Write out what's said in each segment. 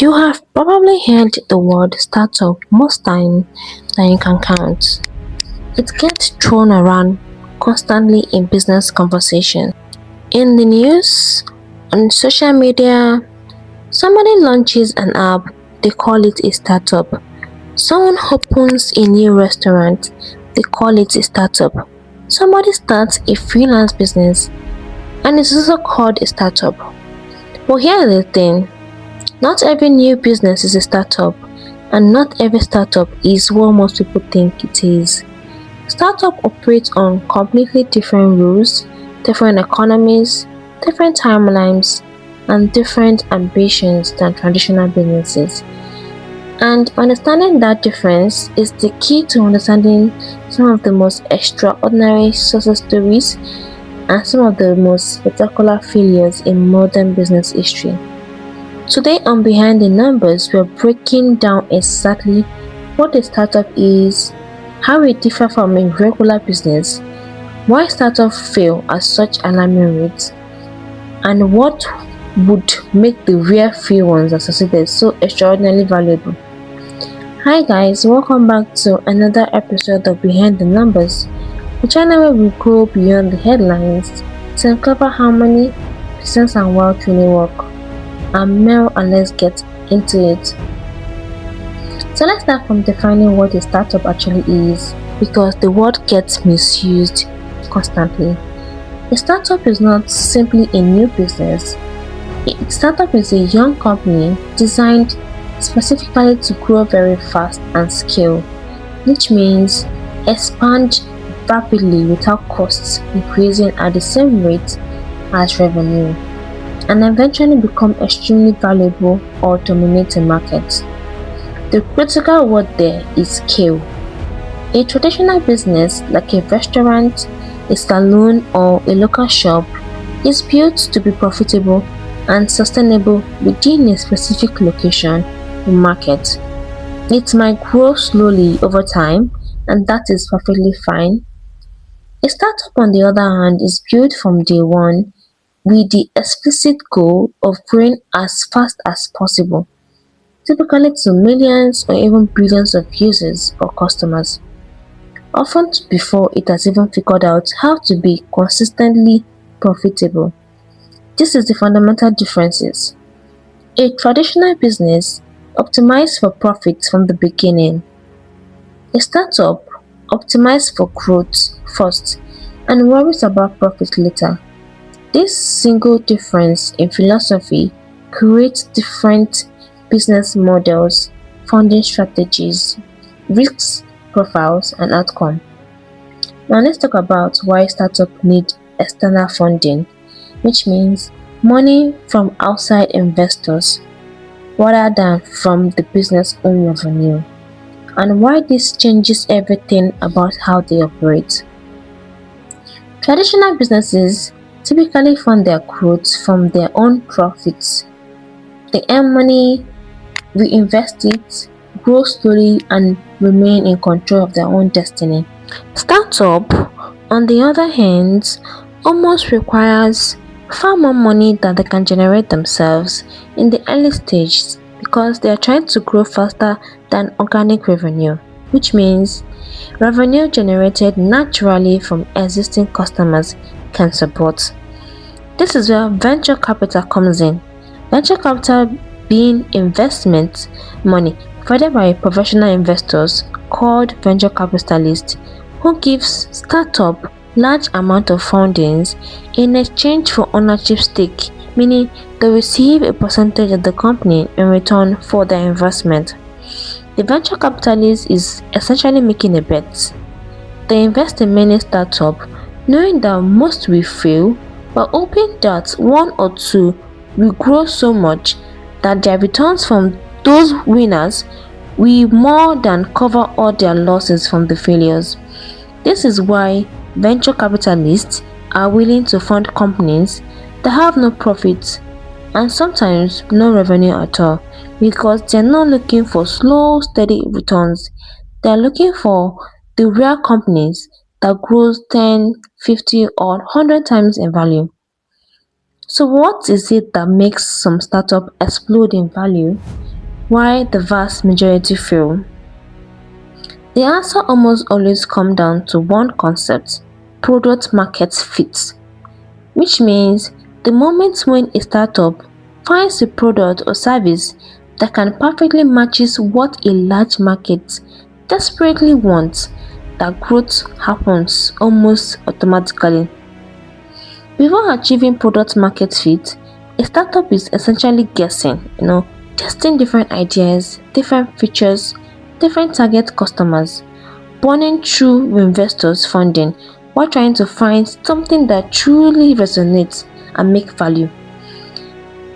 You have probably heard the word startup most times than you can count. It gets thrown around constantly in business conversations. In the news, on social media, somebody launches an app, they call it a startup. Someone opens a new restaurant, they call it a startup. Somebody starts a freelance business and it's also called a startup. But here's the thing, not every new business is a startup, and not every startup is what most people think it is. Startup operates on completely different rules, different economies, different timelines, and different ambitions than traditional businesses. And understanding that difference is the key to understanding some of the most extraordinary success stories and some of the most spectacular failures in modern business history. Today on Behind the Numbers, we're breaking down exactly what a startup is, how it differs from a regular business, why startups fail at such alarming rates, and what would make the rare few ones that succeeded so extraordinarily valuable. Hi guys, welcome back to another episode of Behind the Numbers, the channel where we go beyond the headlines to uncover how money, business and wealth really work. I'm Mel and let's get into it. So let's start from defining what a startup actually is, because the word gets misused constantly. A startup is not simply a new business. A startup is a young company designed specifically to grow very fast and scale, which means expand rapidly without costs increasing at the same rate as revenue, and eventually become extremely valuable or dominate a market. The critical word there is scale. A traditional business like a restaurant, a salon, or a local shop is built to be profitable and sustainable within a specific location or market. It might grow slowly over time, and that is perfectly fine. A startup, on the other hand, is built from day one with the explicit goal of growing as fast as possible, typically to millions or even billions of users or customers, often before it has even figured out how to be consistently profitable. This is the fundamental differences. A traditional business optimizes for profit from the beginning. A startup optimizes for growth first and worries about profit later. This single difference in philosophy creates different business models, funding strategies, risk profiles, and outcomes. Now let's talk about why startups need external funding, which means money from outside investors rather than from the business own revenue, and why this changes everything about how they operate. Traditional businesses typically fund their growth from their own profits. They earn money, reinvest it, grow slowly, and remain in control of their own destiny. Startup, on the other hand, almost requires far more money than they can generate themselves in the early stages because they are trying to grow faster than organic revenue, which means revenue generated naturally from existing customers can support. This is where venture capital comes in. Venture capital being investment money provided by professional investors called venture capitalists who gives startup large amount of fundings in exchange for ownership stake, meaning they receive a percentage of the company in return for their investment. The venture capitalist is essentially making a bet. They invest in many startups knowing that most will fail, but hoping that one or two will grow so much that their returns from those winners will more than cover all their losses from the failures. This is why venture capitalists are willing to fund companies that have no profits and sometimes no revenue at all, because they're not looking for slow, steady returns. They're looking for the rare companies that grows 10, 50 or 100 times in value. So what is it that makes some startup explode in value Why the vast majority fail? The answer almost always comes down to one concept: product market fit, which means the moment when a startup finds a product or service that can perfectly matches what a large market desperately wants, that growth happens almost automatically. Before achieving product market fit, a startup is essentially guessing, testing different ideas, different features, different target customers, burning through investors' funding while trying to find something that truly resonates and make value.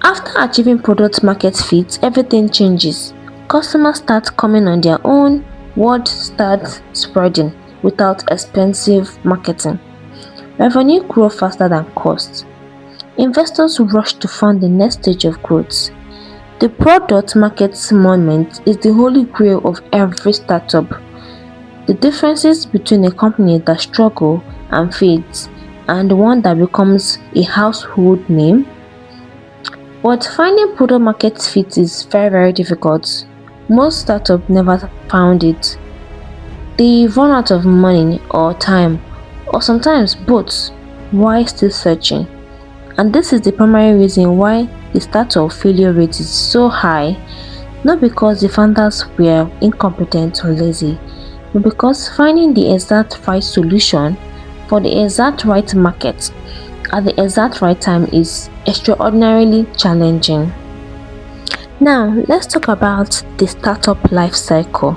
After achieving product market fit, everything changes. Customers start coming on their own, word starts spreading without expensive marketing. Revenue grows faster than cost. Investors rush to fund the next stage of growth. The product market moment is the holy grail of every startup. The differences between a company that struggles and fades and the one that becomes a household name. But finding product market fit is very difficult. Most startups never found it. They run out of money or time, or sometimes both, while still searching. And this is the primary reason why the startup failure rate is so high, not because the founders were incompetent or lazy, but because finding the exact right solution for the exact right market at the exact right time is extraordinarily challenging. Now, let's talk about the startup life cycle.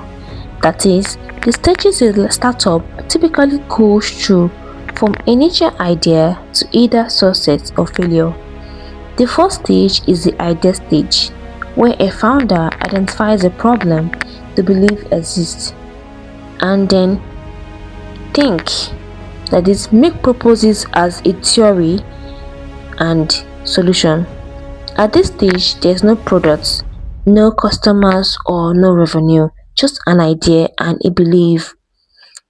That is, the stages a startup typically goes through from initial idea to either success or failure. The first stage is the idea stage, where a founder identifies a problem they believe exists and then think, that is, make proposals as a theory and solution. At this stage, there's no products, no customers or no revenue, just an idea and a belief.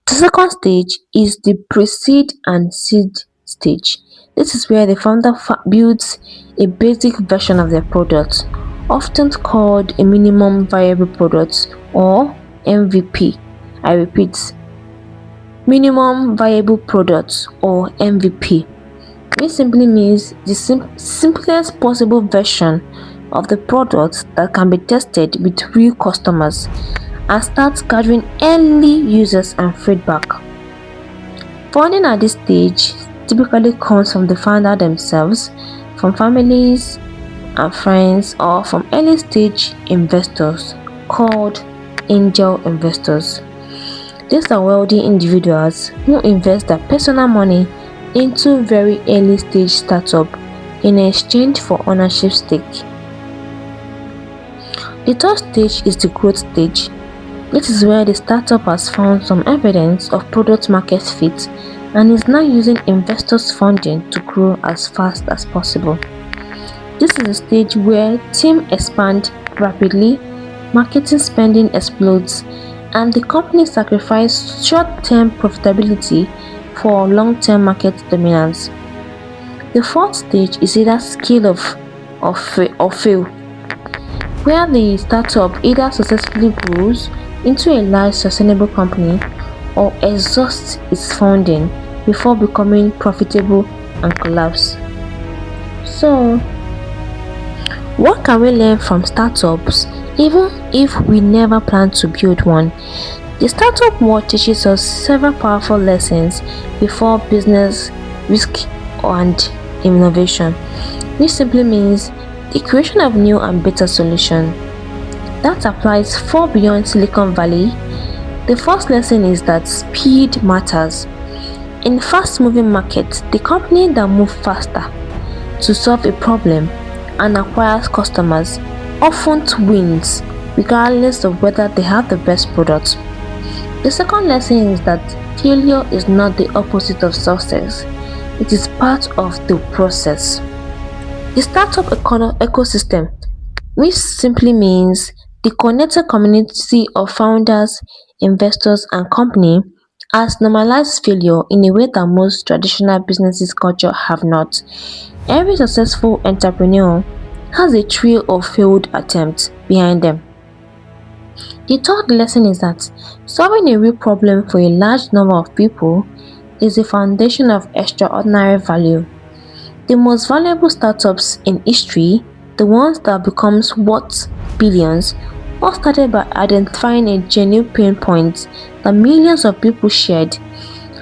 The second stage is the pre-seed and seed stage. This is where the founder builds a basic version of their product, often called a minimum viable product or MVP. I repeat, minimum viable product or MVP, which simply means the simplest possible version of the product that can be tested with real customers and start gathering early users and feedback. Funding at this stage typically comes from the founder themselves, from families and friends, or from early stage investors called angel investors. These are wealthy individuals who invest their personal money into very early stage startup in exchange for ownership stake. The third stage is the growth stage. This is where the startup has found some evidence of product market fit and is now using investors' funding to grow as fast as possible. This is a stage where teams expand rapidly, marketing spending explodes, and the company sacrifices short-term profitability for long-term market dominance. The fourth stage is either scale up or fail, where the startup either successfully grows into a large sustainable company or exhausts its funding before becoming profitable and collapse. So, what can we learn from startups even if we never plan to build one? The startup world teaches us several powerful lessons before business, risk, and innovation, which simply means the creation of new and better solutions. That applies far beyond Silicon Valley. The first lesson is that speed matters. In fast-moving markets, the company that moves faster to solve a problem and acquires customers often wins, regardless of whether they have the best product. The second lesson is that failure is not the opposite of success. It is part of the process. The startup ecosystem, which simply means the connected community of founders, investors, and company, has normalized failure in a way that most traditional businesses culture have not. Every successful entrepreneur has a trail of failed attempts behind them. The third lesson is that solving a real problem for a large number of people is the foundation of extraordinary value. The most valuable startups in history, the ones that becomes worth billions, all started by identifying a genuine pain point that millions of people shared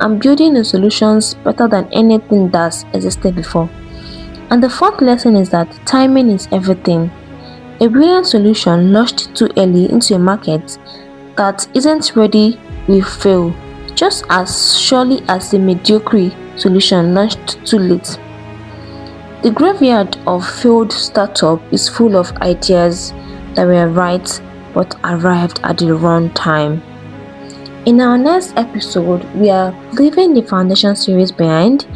and building the solutions better than anything that's existed before. And the fourth lesson is that timing is everything. A brilliant solution launched too early into a market that isn't ready will fail, just as surely as a mediocre solution launched too late. The graveyard of failed startup is full of ideas that were right but arrived at the wrong time. In our next episode, we are leaving the foundation series behind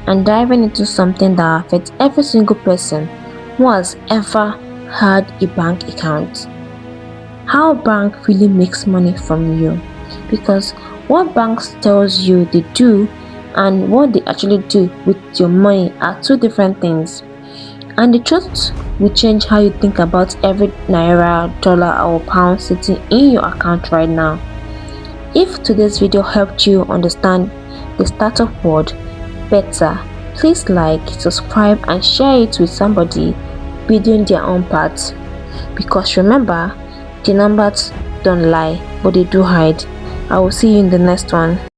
and diving into something that affects every single person who has ever had a bank account. How bank really makes money from you, because what banks tells you they do and what they actually do with your money are two different things, and the truth will change how you think about every naira, dollar or pound sitting in your account right now. If today's video helped you understand the startup world better, please like, subscribe and share it with somebody building their own path, because remember, the numbers don't lie but they do hide. I will see you in the next one.